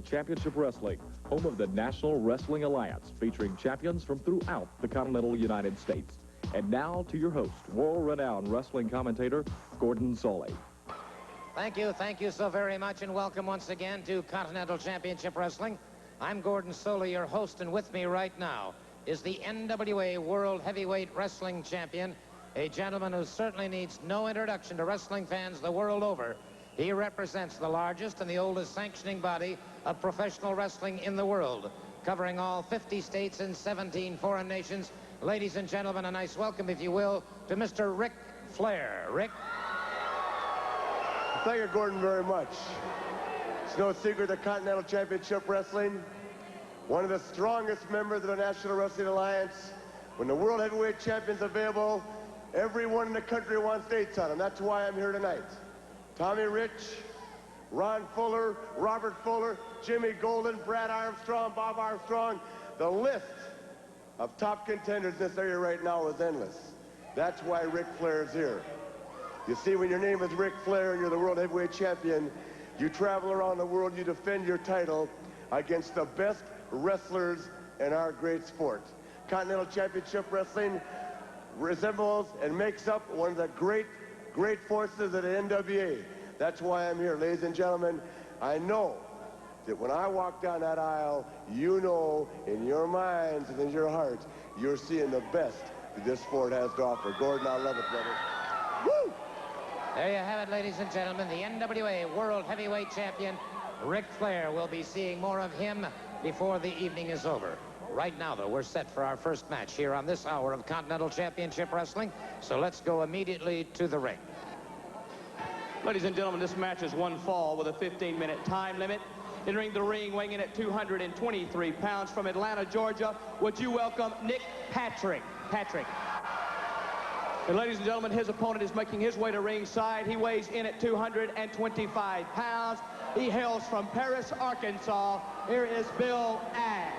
Championship Wrestling, home of the National Wrestling Alliance, featuring champions from throughout the continental United States. And now to your host, world-renowned wrestling commentator, Gordon Soley. Thank you so very much, and welcome once again to Continental Championship Wrestling. I'm Gordon Soley, your host, and with me right now is the NWA World Heavyweight Wrestling Champion, a gentleman who certainly needs no introduction to wrestling fans the world over. He represents the largest and the oldest sanctioning body of professional wrestling in the world, covering all 50 states and 17 foreign nations. Ladies and gentlemen, a nice welcome, if you will, to Mr. Ric Flair. Rick? Thank you, Gordon, very much. It's no secret that Continental Championship Wrestling, one of the strongest members of the National Wrestling Alliance. When the World Heavyweight Champion's available, everyone in the country wants dates on him. That's why I'm here tonight. Tommy Rich, Ron Fuller, Robert Fuller, Jimmy Golden, Brad Armstrong, Bob Armstrong. The list of top contenders in this area right now is endless. That's why Ric Flair is here. You see, when your name is Ric Flair and you're the World Heavyweight Champion, you travel around the world, you defend your title against the best wrestlers in our great sport. Continental Championship Wrestling resembles and makes up one of the great forces of the NWA. That's why I'm here, ladies and gentlemen. I know that when I walk down that aisle, you know in your minds and in your hearts, you're seeing the best that this sport has to offer. Gordon, I love it, brother. Woo! There you have it, ladies and gentlemen. The NWA World Heavyweight Champion, Ric Flair. We'll be seeing more of him before the evening is over. Right now, though, we're set for our first match here on this hour of Continental Championship Wrestling. So let's go immediately to the ring. Ladies and gentlemen, this match is one fall with a 15-minute time limit. Entering the ring, weighing in at 223 pounds from Atlanta, Georgia, would you welcome Nick Patrick. And ladies and gentlemen, his opponent is making his way to ringside. He weighs in at 225 pounds. He hails from Paris, Arkansas. Here is Bill Ash.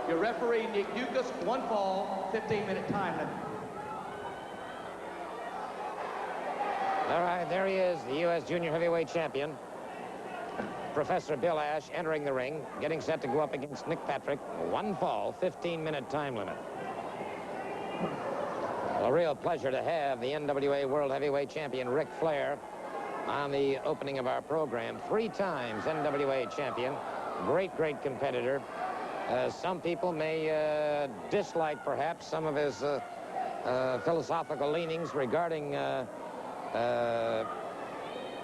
Your referee, Nick Dukas, one fall, 15-minute time limit. All right, there he is, the U.S. Junior Heavyweight Champion, Professor Bill Ash, entering the ring, getting set to go up against Nick Patrick. One fall, 15-minute time limit. A real pleasure to have the NWA World Heavyweight Champion, Ric Flair, on the opening of our program. 3 times NWA champion, great competitor. Some people may dislike, perhaps, some of his philosophical leanings regarding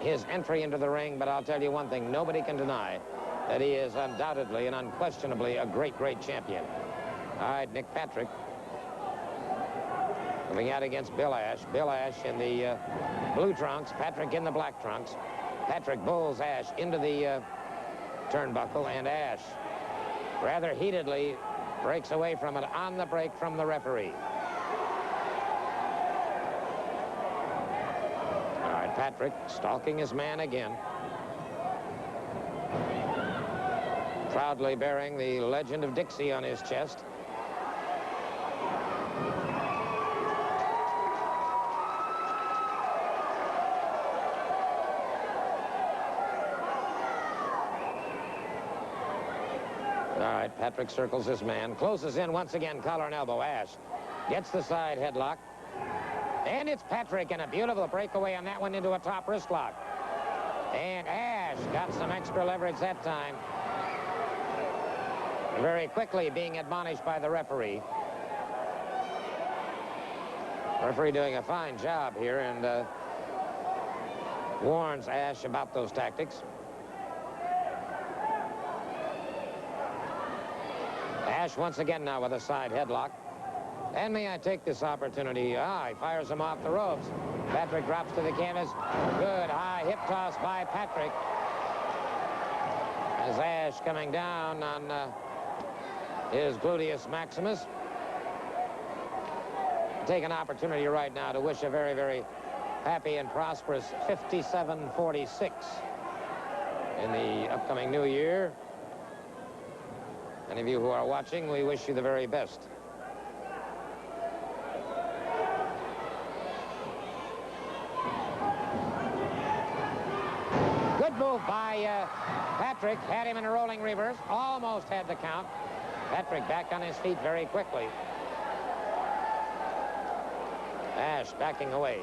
his entry into the ring, but I'll tell you one thing, nobody can deny that he is undoubtedly and unquestionably a great champion. All right, Nick Patrick coming out against Bill Ash. Bill Ash in the blue trunks, Patrick in the black trunks. Patrick bulls Ash into the turnbuckle, and Ash rather heatedly breaks away from it on the break from the referee. All right, Patrick stalking his man again. Proudly bearing the legend of Dixie on his chest. All right, Patrick circles his man, closes in once again, collar and elbow. Ash gets the side headlock. And it's Patrick, and a beautiful breakaway on that one into a top wrist lock. And Ash got some extra leverage that time. Very quickly being admonished by the referee. Referee doing a fine job here, and warns Ash about those tactics. Ash once again now with a side headlock. And may I take this opportunity? He fires him off the ropes. Patrick drops to the canvas. Good high hip toss by Patrick. As Ash coming down on his gluteus maximus. Take an opportunity right now to wish a very happy and prosperous 5746 in the upcoming new year. Any of you who are watching, we wish you the very best. Good move by by Patrick. Had him in a rolling reverse. Almost had the count. Patrick back on his feet very quickly. Ash backing away.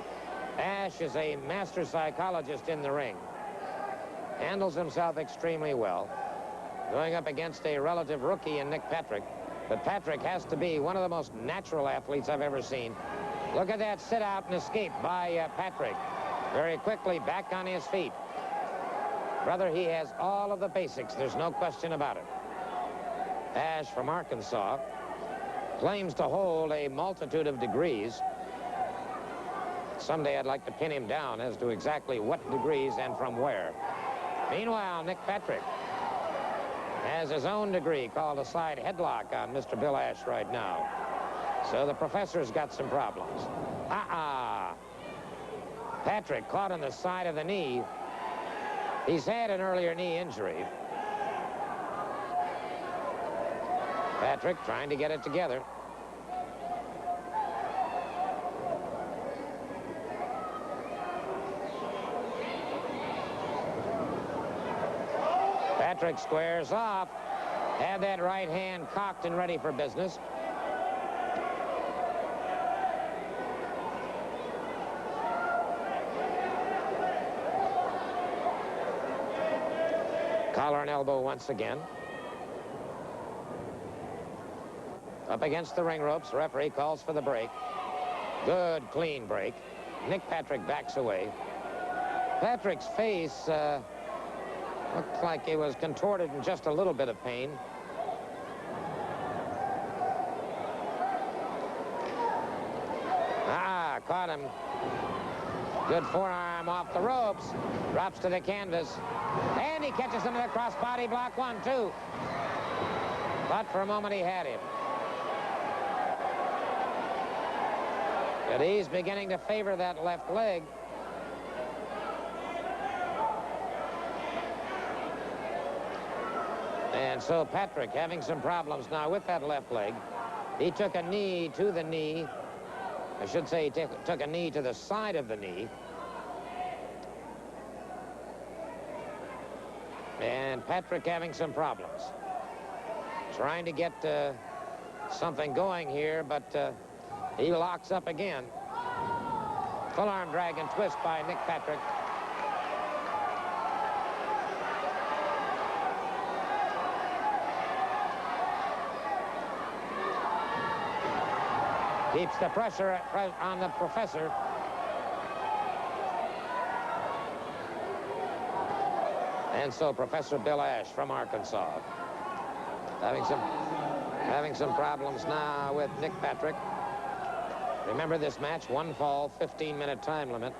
Ash is a master psychologist in the ring. Handles himself extremely well. Going up against a relative rookie in Nick Patrick. But Patrick has to be one of the most natural athletes I've ever seen. Look at that sit out and escape by Patrick. Very quickly back on his feet. Brother, he has all of the basics. There's no question about it. Ash from Arkansas claims to hold a multitude of degrees. Someday I'd like to pin him down as to exactly what degrees and from where. Meanwhile, Nick Patrick has his own degree called a side headlock on Mr. Bill Ash right now. So the professor's got some problems. Patrick caught on the side of the knee. He's had an earlier knee injury. Patrick trying to get it together. Patrick squares off. Had that right hand cocked and ready for business. Collar and elbow once again. Up against the ring ropes. Referee calls for the break. Good, clean break. Nick Patrick backs away. Patrick's face looked like it was contorted in just a little bit of pain. Caught him. Good forearm off the ropes. Drops to the canvas. And he catches him in the crossbody block. 1, 2. But for a moment he had him. But he's beginning to favor that left leg. And so Patrick having some problems now with that left leg. He took a knee to the knee. I should say he took a knee to the side of the knee. And Patrick having some problems. Trying to get something going here, but he locks up again. Full arm drag and twist by Nick Patrick. Keeps the pressure on the professor. And so Professor Bill Ash from Arkansas having some problems now with Nick Patrick. Remember this match, 1 fall, 15-minute time limit.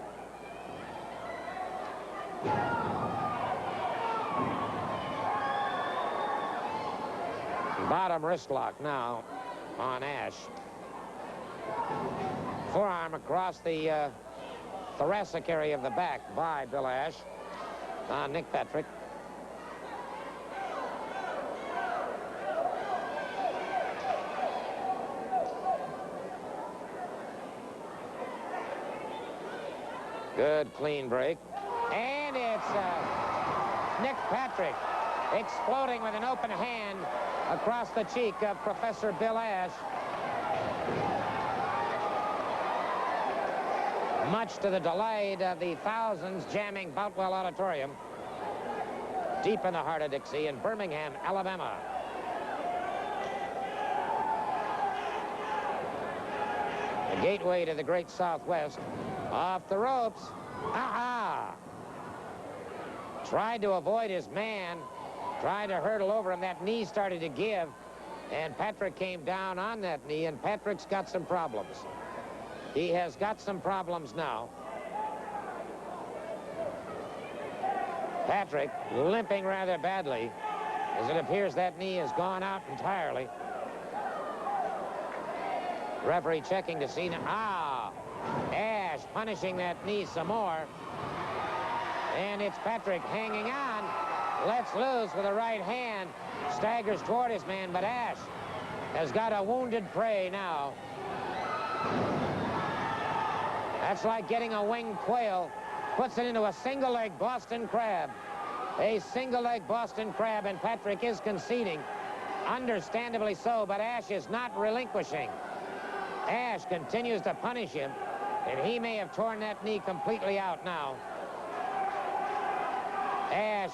Bottom wrist lock now on Ash. Forearm across the thoracic area of the back by Bill Ash on Nick Patrick. Good clean break. And it's Nick Patrick exploding with an open hand across the cheek of Professor Bill Ash. Much to the delight of the thousands jamming Boutwell Auditorium, deep in the heart of Dixie in Birmingham, Alabama. The gateway to the great Southwest. Off the ropes. Tried to avoid his man. Tried to hurdle over him. That knee started to give. And Patrick came down on that knee, and Patrick's got some problems. He has got some problems now. Patrick limping rather badly, as it appears that knee has gone out entirely. Referee checking to see now. Ash punishing that knee some more. And it's Patrick hanging on. Lets loose with a right hand. Staggers toward his man, but Ash has got a wounded prey now. That's like getting a winged quail. Puts it into a single-leg Boston crab. A single-leg Boston Crab, and Patrick is conceding. Understandably so, but Ash is not relinquishing. Ash continues to punish him, and he may have torn that knee completely out now. Ash.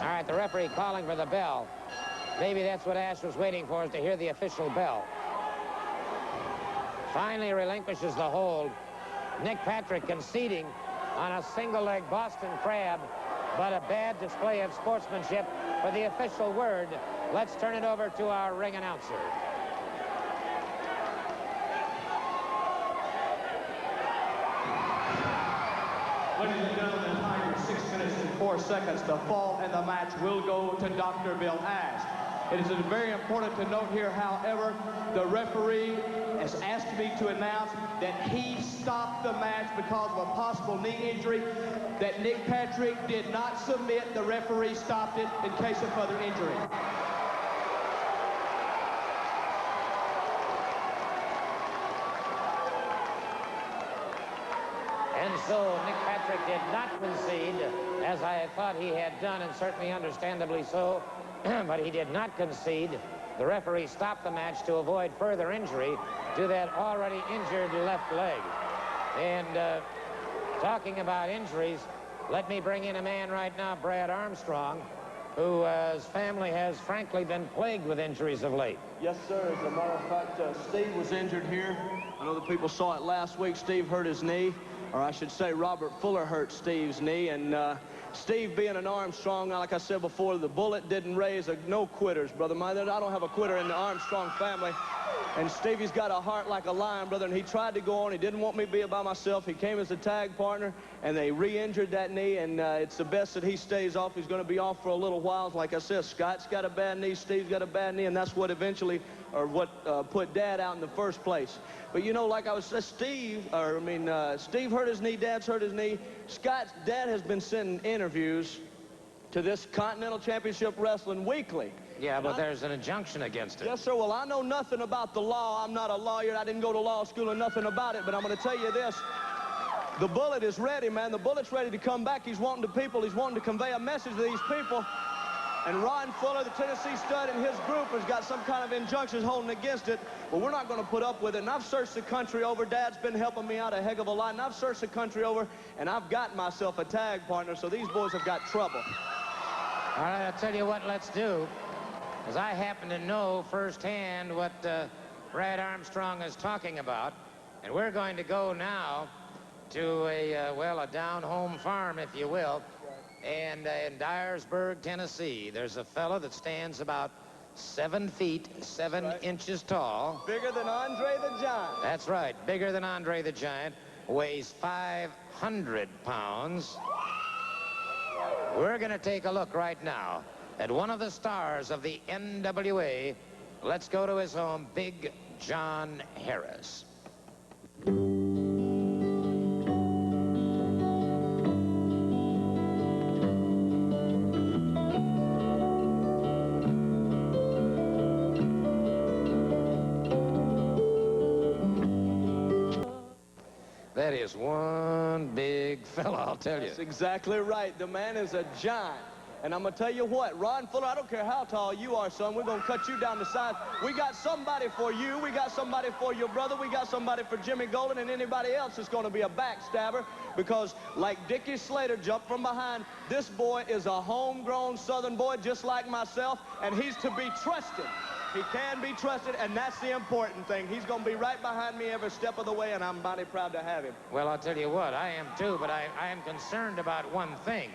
All right, the referee calling for the bell. Maybe that's what Ash was waiting for, is to hear the official bell. Finally relinquishes the hold. Nick Patrick conceding on a single-leg Boston Crab, but a bad display of sportsmanship for the official word. Let's turn it over to our ring announcer. Ladies and gentlemen, time is 6 minutes and 4 seconds. The fall and the match will go to Dr. Bill Ash. It is very important to note here, however, the referee has asked me to announce that he stopped the match because of a possible knee injury, that Nick Patrick did not submit. The referee stopped it in case of further injury. And so Nick Patrick did not concede, as I had thought he had done, and certainly understandably so, but he did not concede. The referee stopped the match to avoid further injury to that already injured left leg. And talking about injuries, let me bring in a man right now, Brad Armstrong, whose family has frankly been plagued with injuries of late. Yes, sir. As a matter of fact, Steve was injured here. I know the people saw it last week. Steve hurt his knee, or I should say Robert Fuller hurt Steve's knee. And Steve being an Armstrong, like I said before, the bullet didn't raise no quitters, brother. I don't have a quitter in the Armstrong family. And Stevie's got a heart like a lion, brother, and he tried to go on. He didn't want me to be by myself. He came as a tag partner, and they re-injured that knee, and it's the best that he stays off. He's going to be off for a little while. Like I said, Scott's got a bad knee, Steve's got a bad knee, and that's what eventually, or what put Dad out in the first place. But, you know, like I was saying, Steve hurt his knee, Dad's hurt his knee. Scott's dad has been sending interviews to this Continental Championship Wrestling weekly. Yeah, but there's an injunction against it. Yes, sir. Well, I know nothing about the law. I'm not a lawyer. I didn't go to law school or nothing about it, but I'm going to tell you this. The bullet is ready, man. The bullet's ready to come back. He's wanting to convey a message to these people. And Ron Fuller, the Tennessee stud, and his group has got some kind of injunctions holding against it. But we're not going to put up with it. And I've searched the country over. Dad's been helping me out a heck of a lot. And I've searched the country over, and I've got myself a tag partner. So these boys have got trouble. All right, I'll tell you what let's do. As I happen to know firsthand what Brad Armstrong is talking about, and we're going to go now to a down-home farm, if you will, and in Dyersburg, Tennessee. There's a fella that stands about 7 feet, 7 inches tall. Bigger than Andre the Giant. That's right, bigger than Andre the Giant, weighs 500 pounds. We're going to take a look right now at one of the stars of the NWA. Let's go to his home, Big John Harris. That is one big fella, I'll tell you. That's exactly right. The man is a giant. And I'm going to tell you what, Ron Fuller, I don't care how tall you are, son, we're going to cut you down the side. We got somebody for you. We got somebody for your brother. We got somebody for Jimmy Golden, and anybody else is going to be a backstabber because, like Dickie Slater jumped from behind, this boy is a homegrown Southern boy just like myself, and he's to be trusted. He can be trusted, and that's the important thing. He's going to be right behind me every step of the way, and I'm mighty proud to have him. Well, I'll tell you what, I am too, but I am concerned about one thing.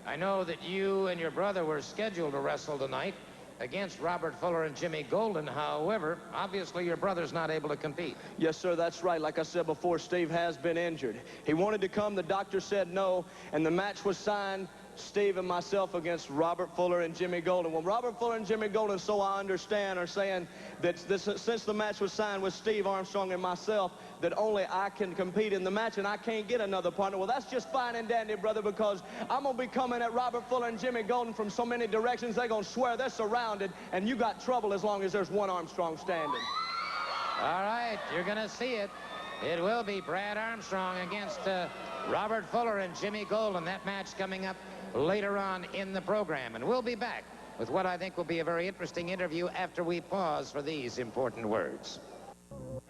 I know that you and your brother were scheduled to wrestle tonight against Robert Fuller and Jimmy Golden. However, obviously your brother's not able to compete. Yes, sir, that's right. Like I said before, Steve has been injured. He wanted to come, the doctor said no, and the match was signed, Steve and myself against Robert Fuller and Jimmy Golden. Well, Robert Fuller and Jimmy Golden, so I understand, are saying that since the match was signed with Steve Armstrong and myself, that only I can compete in the match and I can't get another partner. Well, that's just fine and dandy, brother, because I'm going to be coming at Robert Fuller and Jimmy Golden from so many directions, they're going to swear they're surrounded, and you got trouble as long as there's one Armstrong standing. All right, you're going to see it. It will be Brad Armstrong against Robert Fuller and Jimmy Golden. That match coming up later on in the program. And we'll be back with what I think will be a very interesting interview after we pause for these important words.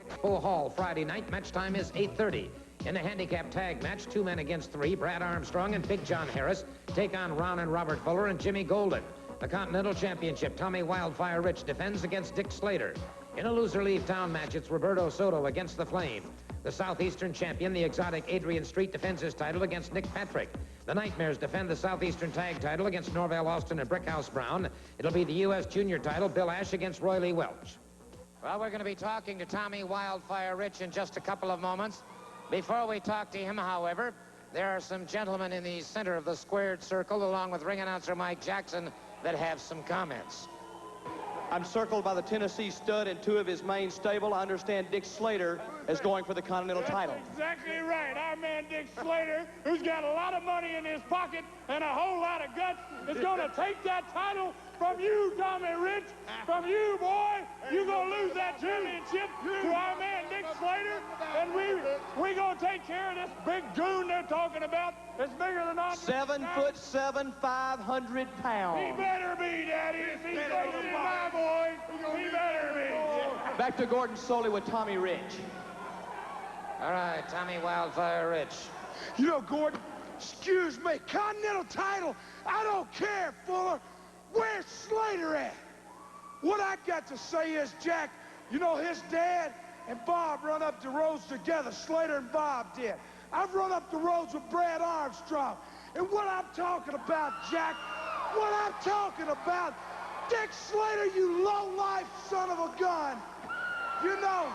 Expo Hall, Friday night. Match time is 8:30. In the handicap tag match, 2 men against 3, Brad Armstrong and Big John Harris take on Ron and Robert Fuller and Jimmy Golden. The Continental Championship, Tommy Wildfire Rich defends against Dick Slater. In a loser-leave town match, it's Roberto Soto against the Flame. The Southeastern champion, the exotic Adrian Street, defends his title against Nick Patrick. The Nightmares defend the Southeastern tag title against Norvell Austin and Brickhouse Brown. It'll be the U.S. Junior title, Bill Ash against Roy Lee Welch. Well, we're going to be talking to Tommy Wildfire Rich in just a couple of moments. Before we talk to him, however, there are some gentlemen in the center of the squared circle, along with ring announcer Mike Jackson, that have some comments. I'm circled by the Tennessee Stud and 2 of his main stable. I understand Dick Slater is going for the Continental title. That's exactly right. Our man Dick Slater, who's got a lot of money in his pocket and a whole lot of guts, is going to take that title from you, Tommy Rich. From you, boy. You're going to lose that championship to our man Dick Slater. And we going to take care of this big goon they're talking about. It's bigger than us. 7'7", 500 pounds. He better be, Daddy. If he's facing my boy, he better be. Back to Gordon Soley with Tommy Rich. All right, Tommy Wildfire Rich. You know, Gordon, excuse me, Continental title, I don't care, Fuller. Where's Slater at? What I got to say is, Jack, you know, his dad and Bob run up the roads together. Slater and Bob did. I've run up the roads with Brad Armstrong. And what I'm talking about, Jack, what I'm talking about, Dick Slater, you low-life son of a gun. You know,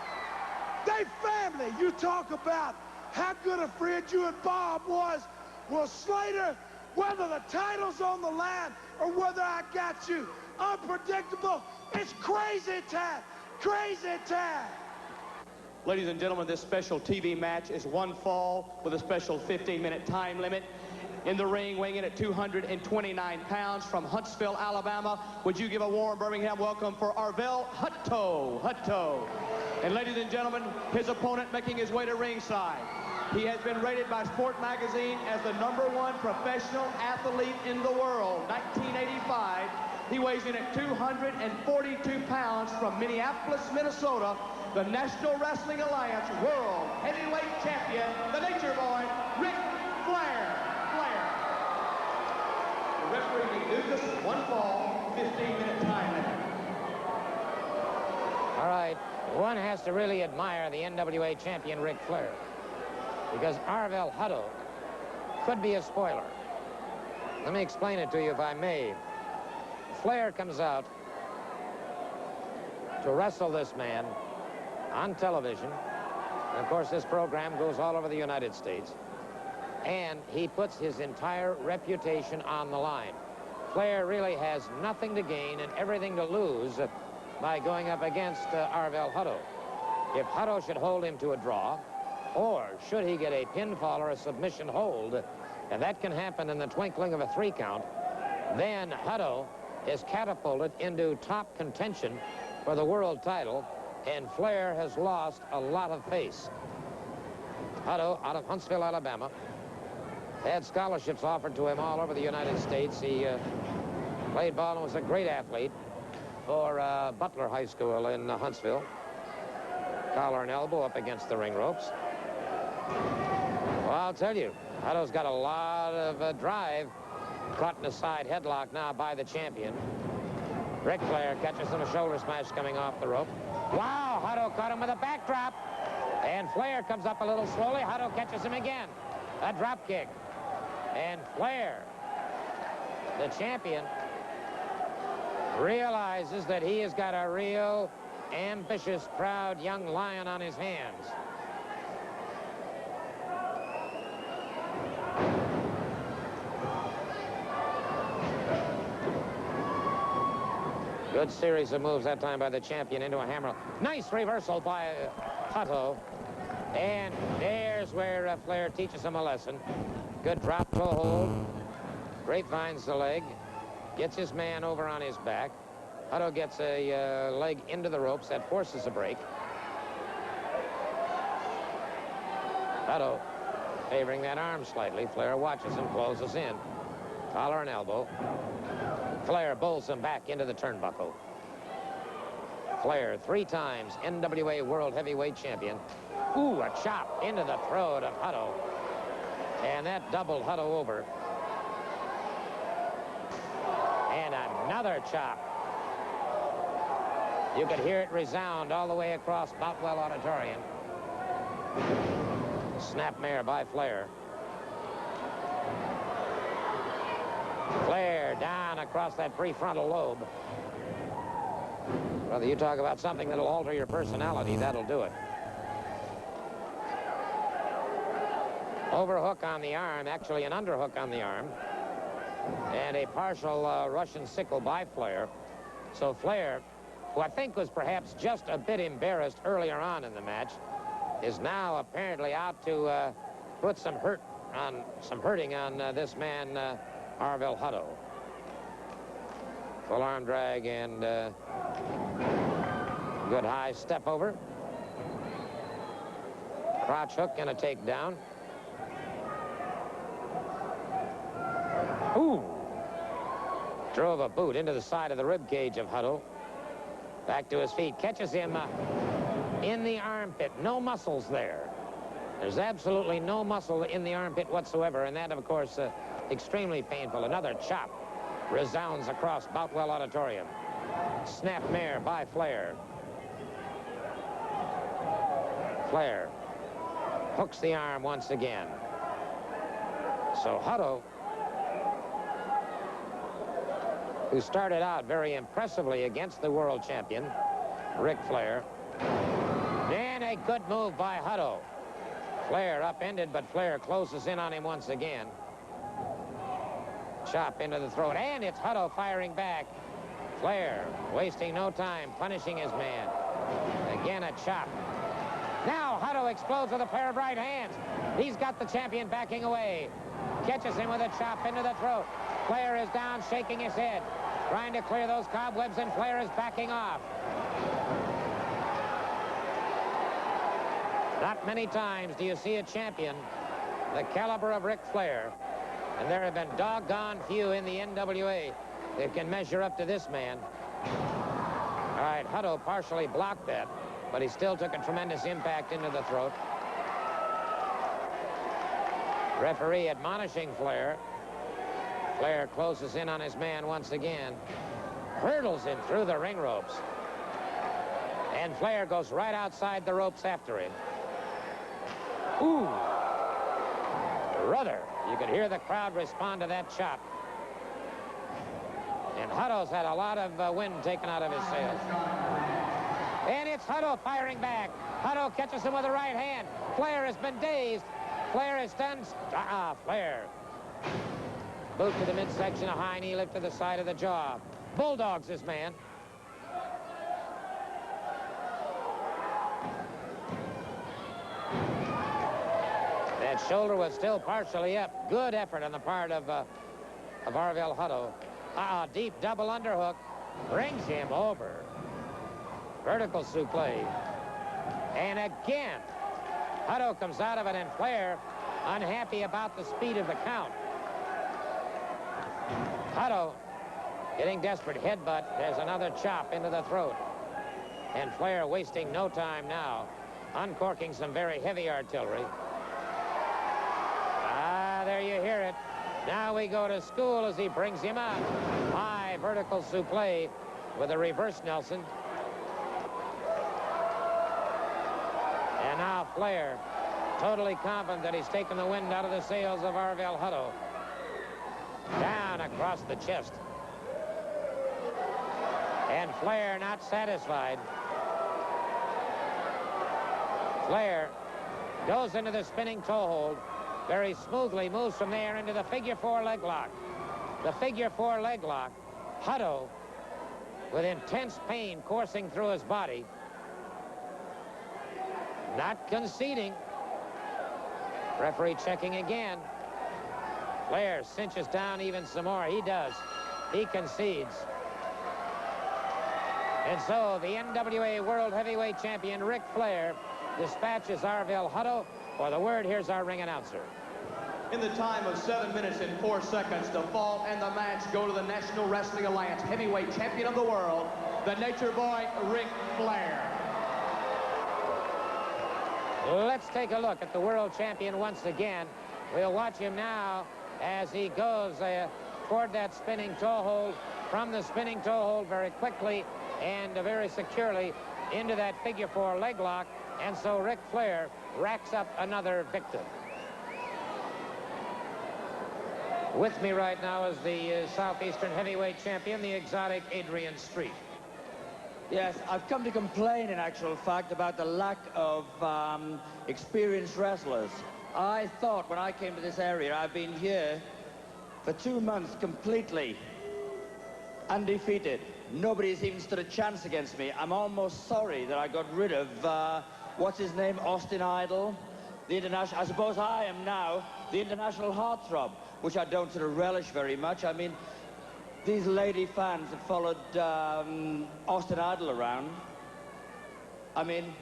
they family. You talk about how good a friend you and Bob was. Well, Slater, whether the title's on the line or whether I got you, unpredictable, it's crazy time, crazy time. Ladies and gentlemen, this special TV match is 1 fall with a special 15-minute time limit. In the ring, weighing in at 229 pounds from Huntsville, Alabama. Would you give a warm Birmingham welcome for Arvell Hutto. And ladies and gentlemen, his opponent making his way to ringside. He has been rated by Sport Magazine as the #1 professional athlete in the world, 1985. He weighs in at 242 pounds from Minneapolis, Minnesota, the National Wrestling Alliance World Heavyweight Champion, the Nature Boy, Ric Flair. The referee reduces 1 fall, 15-minute time limit. All right, one has to really admire the NWA champion, Ric Flair, because Arvell Hutto could be a spoiler. Let me explain it to you, if I may. Flair comes out to wrestle this man on television. And, of course, this program goes all over the United States. And he puts his entire reputation on the line. Flair really has nothing to gain and everything to lose by going up against Arvell Hutto. If Hutto should hold him to a draw, or should he get a pinfall or a submission hold, and that can happen in the twinkling of a 3 count, then Hutto is catapulted into top contention for the world title, and Flair has lost a lot of face. Hutto, out of Huntsville, Alabama, had scholarships offered to him all over the United States. He played ball and was a great athlete for Butler High School in Huntsville. Collar and elbow up against the ring ropes. Well, I'll tell you, Hutto's got a lot of drive. Caught in a side headlock now by the champion. Ric Flair catches him, a shoulder smash coming off the rope. Wow, Hutto caught him with a backdrop. And Flair comes up a little slowly. Hutto catches him again. A drop kick. And Flair, the champion, realizes that he has got a real ambitious, proud young lion on his hands. Good series of moves that time by the champion into a hammer. Nice reversal by Hutto. And there's where Flair teaches him a lesson. Good drop toe hold. Grapevines the leg. Gets his man over on his back. Hutto gets a leg into the ropes. That forces a break. Hutto favoring that arm slightly. Flair watches and closes in. Collar and elbow. Flair bowls him back into the turnbuckle. Flair, 3 times NWA World Heavyweight Champion. Ooh, a chop into the throat of Hutto. And that doubled Hutto over. And another chop. You could hear it resound all the way across Boutwell Auditorium. Snapmare by Flair. Flair down across that prefrontal lobe. Brother, you talk about something that'll alter your personality, that'll do it. Overhook on the arm, actually an underhook on the arm. And a partial Russian sickle by Flair. So Flair, who I think was perhaps just a bit embarrassed earlier on in the match, is now apparently out to put some hurting on this man, Arvil Hutto. Full arm drag and good high step over. Crotch hook and a takedown. Ooh! Drove a boot into the side of the rib cage of Hutto. Back to his feet. Catches him in the armpit. No muscles there. There's absolutely no muscle in the armpit whatsoever, and that, of course, extremely painful. Another chop resounds across Boutwell Auditorium. Snapmare by Flair. Flair hooks the arm once again. So Hutto, who started out very impressively against the world champion, Ric Flair. And a good move by Hutto. Flair upended, but Flair closes in on him once again. Chop into the throat, and it's Hutto firing back. Flair wasting no time, punishing his man. Again, a chop. Now Hutto explodes with a pair of right hands. He's got the champion backing away. Catches him with a chop into the throat. Flair is down, shaking his head, trying to clear those cobwebs, and Flair is backing off. Not many times do you see a champion the caliber of Ric Flair, and there have been doggone few in the NWA that can measure up to this man. All right, Hutto partially blocked that, but he still took a tremendous impact into the throat. Referee admonishing Flair. Flair closes in on his man once again. Hurdles him through the ring ropes. And Flair goes right outside the ropes after him. Ooh. Brother, you could hear the crowd respond to that chop. And Hutto's had a lot of wind taken out of his sails. And it's Hutto firing back. Hutto catches him with the right hand. Flair has been dazed. Flair is stunned. Flair. Boot to the midsection, a high knee lift to the side of the jaw. Bulldogs this man. That shoulder was still partially up. Good effort on the part of Arvil Hutto. Deep double underhook. Brings him over. Vertical suplex. And again, Hutto comes out of it, and Flair unhappy about the speed of the count. Hutto getting desperate headbutt. There's another chop into the throat. And Flair wasting no time now, uncorking some very heavy artillery. There you hear it. Now we go to school as he brings him up. High vertical suplex with a reverse Nelson. And now Flair, totally confident that he's taken the wind out of the sails of Arvil Hutto. Down across the chest. And Flair not satisfied. Flair goes into the spinning toe hold. Very smoothly moves from there into the figure 4 leg lock. The figure 4 leg lock. Hutto, with intense pain coursing through his body, not conceding. Referee checking again. Flair cinches down even some more. He does. He concedes. And so the NWA World Heavyweight Champion Ric Flair dispatches Arvil Hutto. For the word, here's our ring announcer. in the time of 7 minutes and 4 seconds to fall and the match go to the National Wrestling Alliance heavyweight champion of the world, the Nature Boy, Ric Flair. Let's take a look at the world champion once again. We'll watch him now as he goes toward that spinning toe hold, from the spinning toe hold very quickly and very securely into that figure 4 leg lock. And so Ric Flair racks up another victim. With me right now is the Southeastern heavyweight champion, the exotic Adrian Street. Yes, I've come to complain, in actual fact, about the lack of experienced wrestlers. I thought when I came to this area, I've been here for 2 months completely undefeated. Nobody's even stood a chance against me. I'm almost sorry that I got rid of, what's his name, Austin Idol, the international, I suppose I am now the international heartthrob, which I don't sort of relish very much. I mean, these lady fans have followed Austin Idol around. I mean,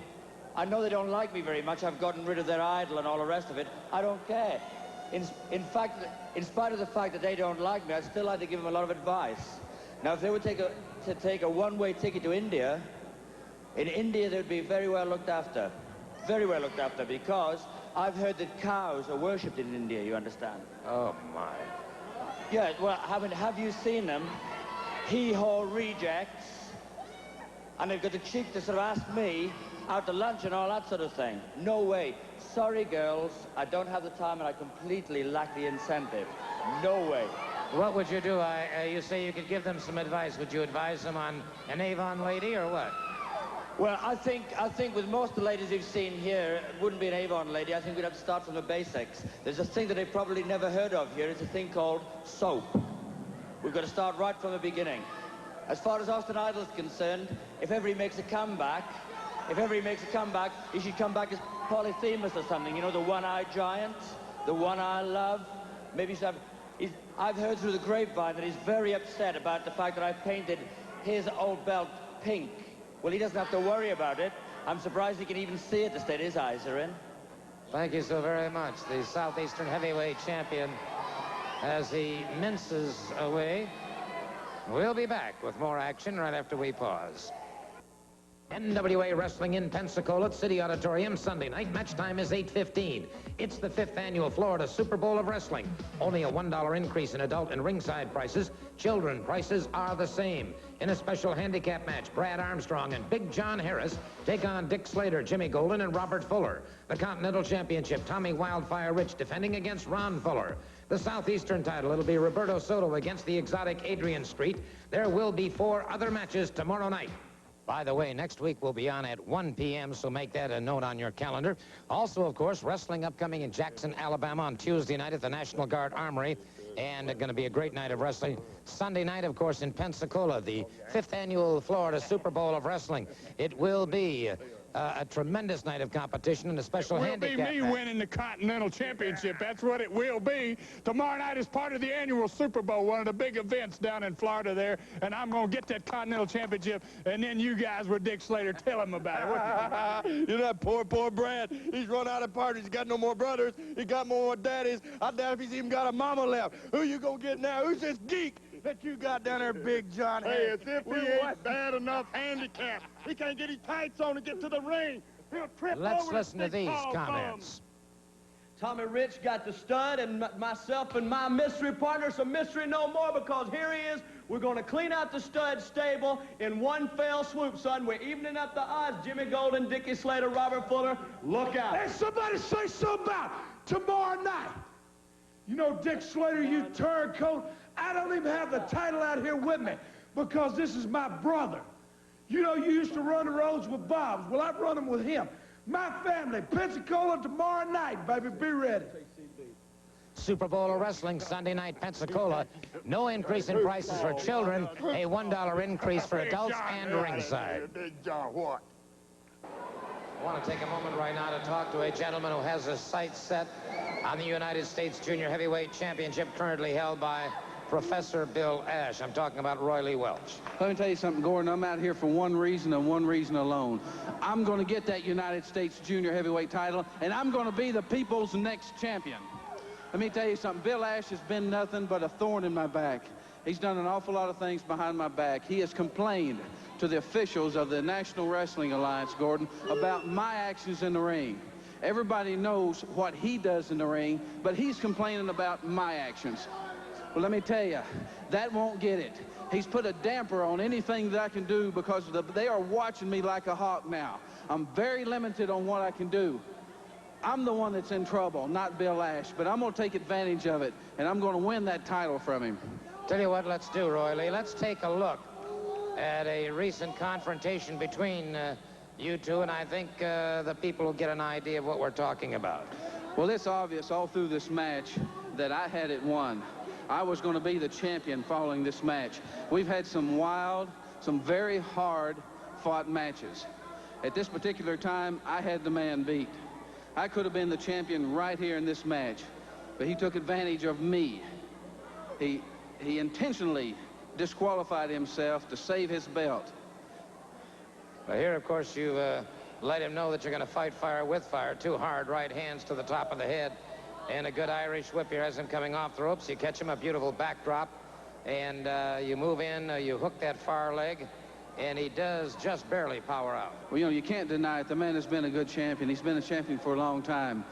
I know they don't like me very much. I've gotten rid of their idol and all the rest of it. I don't care. In fact, in spite of the fact that they don't like me, I'd still like to give them a lot of advice. Now, if they would take a one-way ticket to India, in India they would be very well looked after. Very well looked after, because I've heard that cows are worshipped in India, you understand? Oh, my. Yeah, well, have you seen them? Hee-haw rejects. And they've got the cheek to sort of ask me out to lunch and all that sort of thing. No way. Sorry, girls, I don't have the time and I completely lack the incentive. No way. What would you do? You say you could give them some advice. Would you advise them on an Avon lady or what? Well, I think with most of the ladies you've seen here, it wouldn't be an Avon lady. I think we'd have to start from the basics. There's a thing that they've probably never heard of here. It's a thing called soap. We've got to start right from the beginning. As far as Austin Idol's concerned, if ever he makes a comeback, he should come back as Polyphemus or something. You know, the one-eyed giant, the one-eye love. Maybe he should have... I've heard through the grapevine that he's very upset about the fact that I painted his old belt pink. Well, he doesn't have to worry about it. I'm surprised he can even see it, the state his eyes are in. Thank you so very much. The Southeastern heavyweight champion, as he minces away. We'll be back with more action right after we pause. NWA Wrestling in Pensacola City Auditorium Sunday night. Match time is 8:15. It's the 5th annual Florida Super Bowl of Wrestling. Only a $1 increase in adult and ringside prices. Children prices are the same. In a special handicap match, Brad Armstrong and Big John Harris take on Dick Slater, Jimmy Golden, and Robert Fuller. The Continental Championship, Tommy Wildfire Rich defending against Ron Fuller. The Southeastern title, it'll be Roberto Soto against the exotic Adrian Street. There will be 4 other matches tomorrow night. By the way, next week we'll be on at 1 p.m., so make that a note on your calendar. Also, of course, wrestling upcoming in Jackson, Alabama on Tuesday night at the National Guard Armory. And going to be a great night of wrestling. Sunday night, of course, in Pensacola, the 5th annual Florida Super Bowl of Wrestling. It will be a tremendous night of competition and a special handicap match. It will be me winning the Continental Championship. That's what it will be. Tomorrow night is part of the annual Super Bowl, one of the big events down in Florida there, and I'm going to get that Continental Championship, and then you guys with Dick Slater, tell him about it. You know that poor Brad. He's run out of parties. He's got no more brothers. He got more daddies. I doubt if he's even got a mama left. Who you going to get now? Who's this geek that you got down there, Big John? Hey, as if he ain't bad enough handicap. He can't get his tights on to get to the ring. He'll trip Let's over listen to these tall comments. Tommy Rich got the stud, and myself and my mystery partner, some mystery no more, because here he is. We're going to clean out the stud stable in one fell swoop, son. We're evening up the odds. Jimmy Golden, Dickie Slater, Robert Fuller, look out. Hey, somebody say something about tomorrow night. You know, Dick Slater, you turncoat, I don't even have the title out here with me because this is my brother. You know, you used to run the roads with Bob's. Well, I run them with him. My family, Pensacola tomorrow night, baby. Be ready. Super Bowl of Wrestling, Sunday night, Pensacola. No increase in prices for children. A $1 increase for adults and ringside. Big John, what? I want to take a moment right now to talk to a gentleman who has his sights set on the United States Junior Heavyweight Championship currently held by Professor Bill Ash. I'm talking about Roy Lee Welch. Let me tell you something, Gordon. I'm out here for one reason and one reason alone. I'm going to get that United States Junior Heavyweight title, and I'm going to be the people's next champion. Let me tell you something. Bill Ash has been nothing but a thorn in my back. He's done an awful lot of things behind my back. He has complained to the officials of the National Wrestling Alliance, Gordon, about my actions in the ring. Everybody knows what he does in the ring, but he's complaining about my actions. Well, let me tell you, that won't get it. He's put a damper on anything that I can do because they are watching me like a hawk now. I'm very limited on what I can do. I'm the one that's in trouble, not Bill Ash, but I'm going to take advantage of it, and I'm going to win that title from him. Tell you what, let's do, Roy Lee. Let's take a look at a recent confrontation between you two, and I think the people will get an idea of what we're talking about. Well, it's obvious all through this match that I had it won. I was going to be the champion following this match. We've had some wild, some very hard-fought matches. At this particular time, I had the man beat. I could have been the champion right here in this match, but he took advantage of me. He intentionally disqualified himself to save his belt. Well, here, of course, you let him know that you're going to fight fire with fire. 2 hard right hands to the top of the head, and a good Irish whip here has him coming off the ropes. You catch him, a beautiful backdrop, and you move in, you hook that far leg, and he does just barely power out. Well, you know, you can't deny it. The man has been a good champion. He's been a champion for a long time.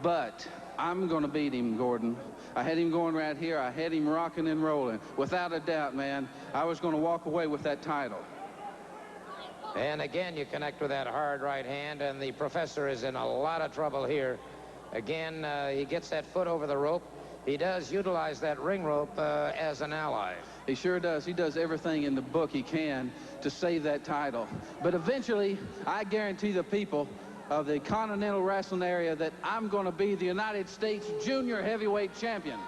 But I'm going to beat him, Gordon. I had him going right here. I had him rocking and rolling. Without a doubt, man, I was going to walk away with that title. And again, you connect with that hard right hand, and the professor is in a lot of trouble here. Again, he gets that foot over the rope. He does utilize that ring rope as an ally. He sure does. He does everything in the book he can to save that title. But eventually, I guarantee the people of the Continental Wrestling area that I'm going to be the United States Junior Heavyweight Champion.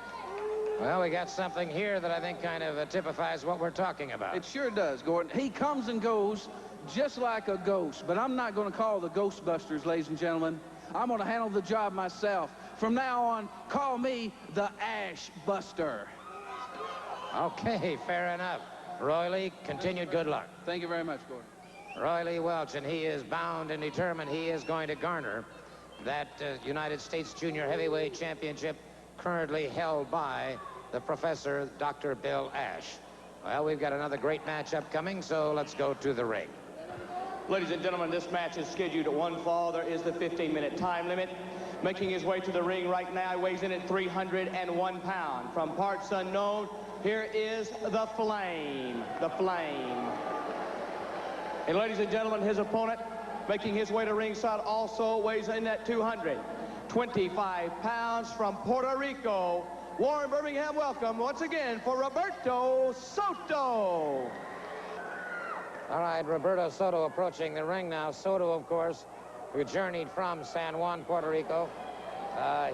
Well, we got something here that I think kind of typifies what we're talking about. It sure does, Gordon. He comes and goes just like a ghost, but I'm not going to call the Ghostbusters, ladies and gentlemen. I'm going to handle the job myself. From now on, call me the Ash Buster. Okay, fair enough. Roy Lee, continued good luck. Thank you very much, Gordon. Roy Lee Welch, and he is bound and determined he is going to garner that United States Junior Heavyweight Championship currently held by the Professor, Dr. Bill Ash. Well, we've got another great match upcoming, so let's go to the ring. Ladies and gentlemen, this match is scheduled at 1 fall. There is the 15-minute time limit. Making his way to the ring right now, he weighs in at 301 pounds. From parts unknown, here is the Flame. The Flame. And ladies and gentlemen, his opponent, making his way to ringside, also weighs in at 225 pounds from Puerto Rico. Warren Birmingham, welcome once again for Roberto Soto. All right, Roberto Soto approaching the ring now. Soto, of course, who journeyed from San Juan, Puerto Rico,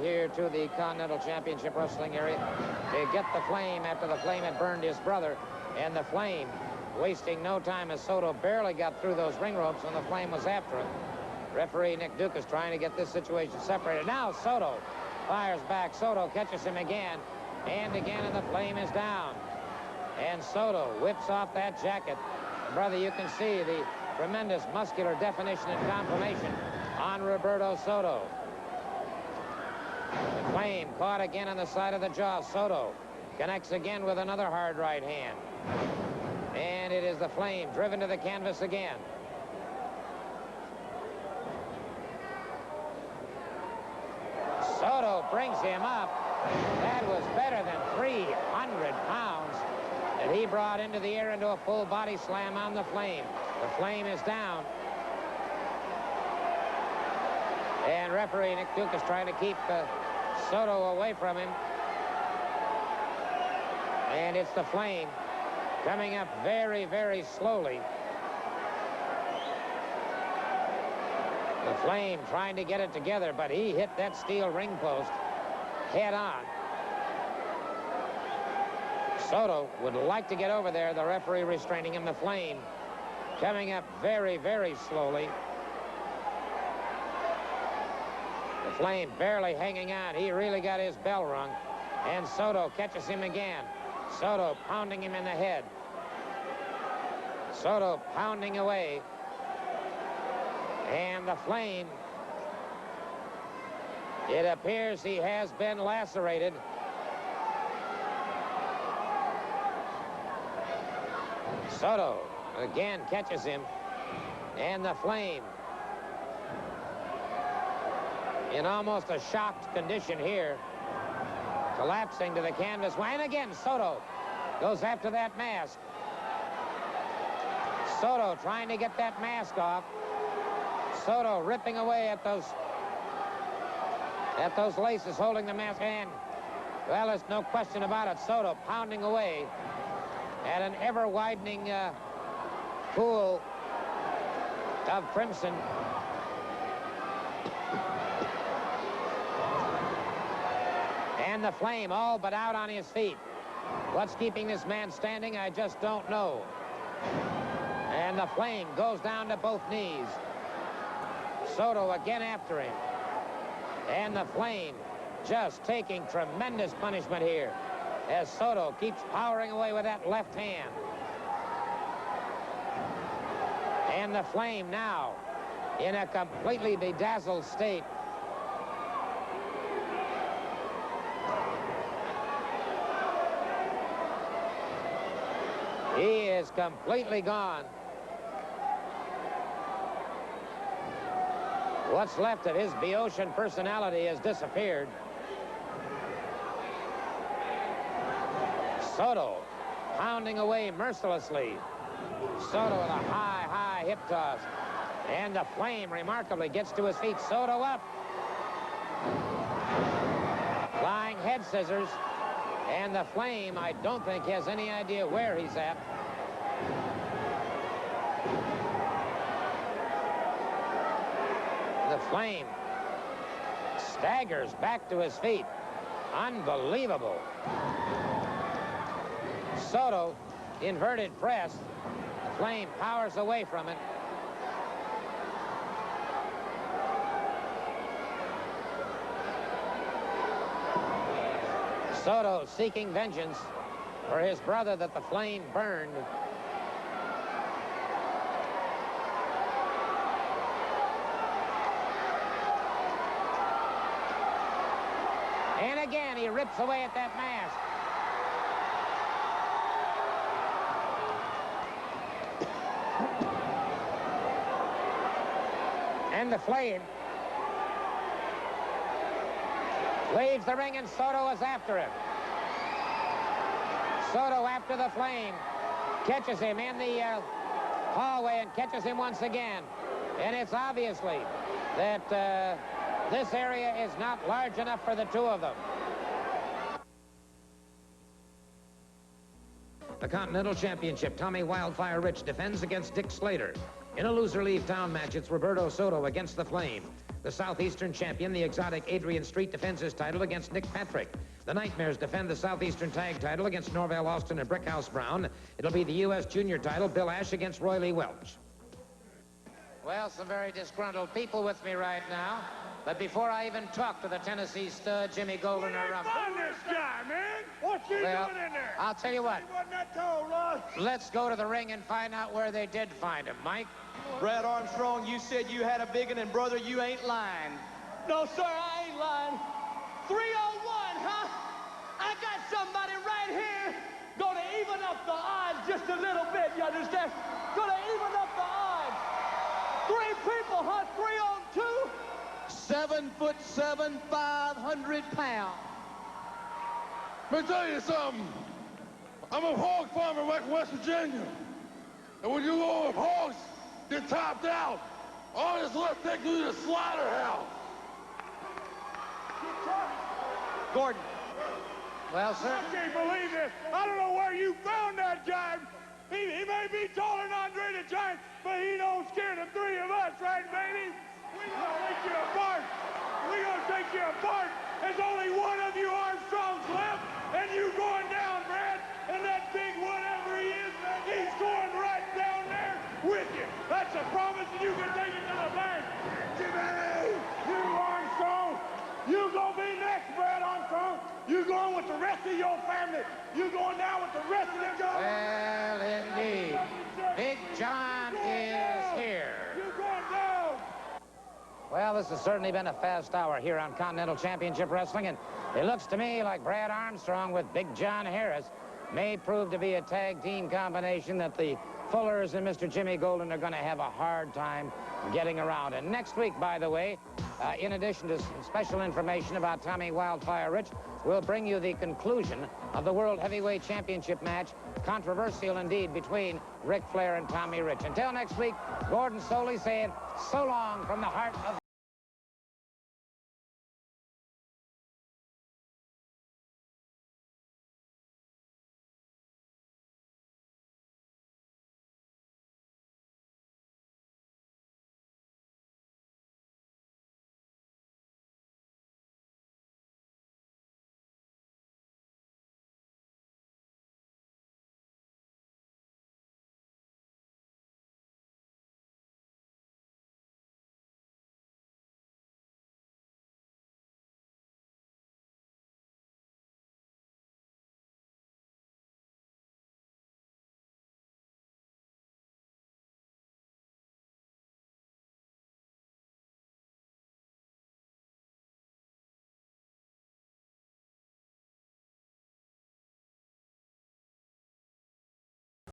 here to the Continental Championship Wrestling area to get the Flame after the Flame had burned his brother. And the Flame, wasting no time as Soto barely got through those ring ropes when the Flame was after him. Referee Nick Duke is trying to get this situation separated. Now Soto fires back. Soto catches him again and again, and the Flame is down. And Soto whips off that jacket. Brother, you can see the tremendous muscular definition and conformation on Roberto Soto. The Flame caught again on the side of the jaw. Soto connects again with another hard right hand. And it is the Flame driven to the canvas again. Soto brings him up. That was better than 300 pounds that he brought into the air into a full body slam on the Flame. The Flame is down. And referee Nick Duke is trying to keep Soto away from him. And it's the Flame coming up very, very slowly. The Flame trying to get it together, but he hit that steel ring post head on. Soto would like to get over there. The referee restraining him. The Flame coming up very, very slowly. The Flame barely hanging on. He really got his bell rung. And Soto catches him again. Soto pounding him in the head. Soto pounding away. And the Flame It appears he has been lacerated. Soto again catches him, and the Flame in almost a shocked condition here, collapsing to the canvas. And again, Soto goes after that mask. Soto trying to get that mask off. Soto ripping away at those laces holding the mask. And, well, there's no question about it. Soto pounding away at an ever-widening pool of crimson. And the Flame all but out on his feet. What's keeping this man standing, I just don't know. And the Flame goes down to both knees. Soto again after him. And the Flame just taking tremendous punishment here as Soto keeps powering away with that left hand. And the Flame now in a completely bedazzled state. He is completely gone. What's left of his Boeotian personality has disappeared. Soto pounding away mercilessly. Soto with a high hip toss. And the Flame remarkably gets to his feet. Soto up. Flying head scissors. And the Flame, I don't think, has any idea where he's at. The Flame staggers back to his feet. Unbelievable. Soto, inverted press. The Flame powers away from it. Soto seeking vengeance for his brother that the Flame burned. And again, he rips away at that mask. And the Flame leaves the ring, and Soto is after him. Soto after the Flame. Catches him in the hallway and catches him once again. And it's obviously that this area is not large enough for the two of them. The Continental Championship, Tommy Wildfire Rich defends against Dick Slater. In a loser leave town match, it's Roberto Soto against the Flame. The Southeastern champion, the exotic Adrian Street, defends his title against Nick Patrick. The Nightmares defend the Southeastern tag title against Norvell Austin and Brickhouse Brown. It'll be the U.S. junior title, Bill Ash against Roy Lee Welch. Well, some very disgruntled people with me right now. But before I even talk to the Tennessee stud, Jimmy Golden or Rumble. Find this guy, man. What's he doing in there? I'll tell you what. He wasn't that tall, Ross. Let's go to the ring and find out where they did find him. Mike? Brad Armstrong, you said you had a big one, and brother, you ain't lying. No, sir, I ain't lying. 301, huh? I got somebody right here gonna even up the odds just a little bit, you understand? Gonna even up the odds. 3 people, huh? 3 on 2? 7'7", 500 pounds. Let me tell you something. I'm a hog farmer back in West Virginia. And when you go with hogs, get topped out. All this left take you to the slaughterhouse. Gordon. Well, sir. I can't believe this. I don't know where you found that guy. He may be taller than Andre the Giant, but he don't scare the 3 of us, right, baby? We gonna take you apart. We gonna take you apart. There's only one of you Armstrongs left, and you going down, Brad. And that big whatever he is, he's going right down there with you. That's a promise, and you can take it to the bank. Jimmy, you Armstrong, you gonna be next, Brad Armstrong. You going with the rest of your family. You going down with the rest of the guys. Well, indeed. Big John is here. You going down. Well, Well, this has certainly been a fast hour here on Continental Championship Wrestling, and it looks to me like Brad Armstrong with Big John Harris may prove to be a tag team combination that the Fullers and Mr. Jimmy Golden are going to have a hard time getting around. And next week, by the way, in addition to some special information about Tommy Wildfire Rich, we'll bring you the conclusion of the World Heavyweight Championship match, controversial indeed, between Ric Flair and Tommy Rich. Until next week, Gordon Soley saying so long from the heart of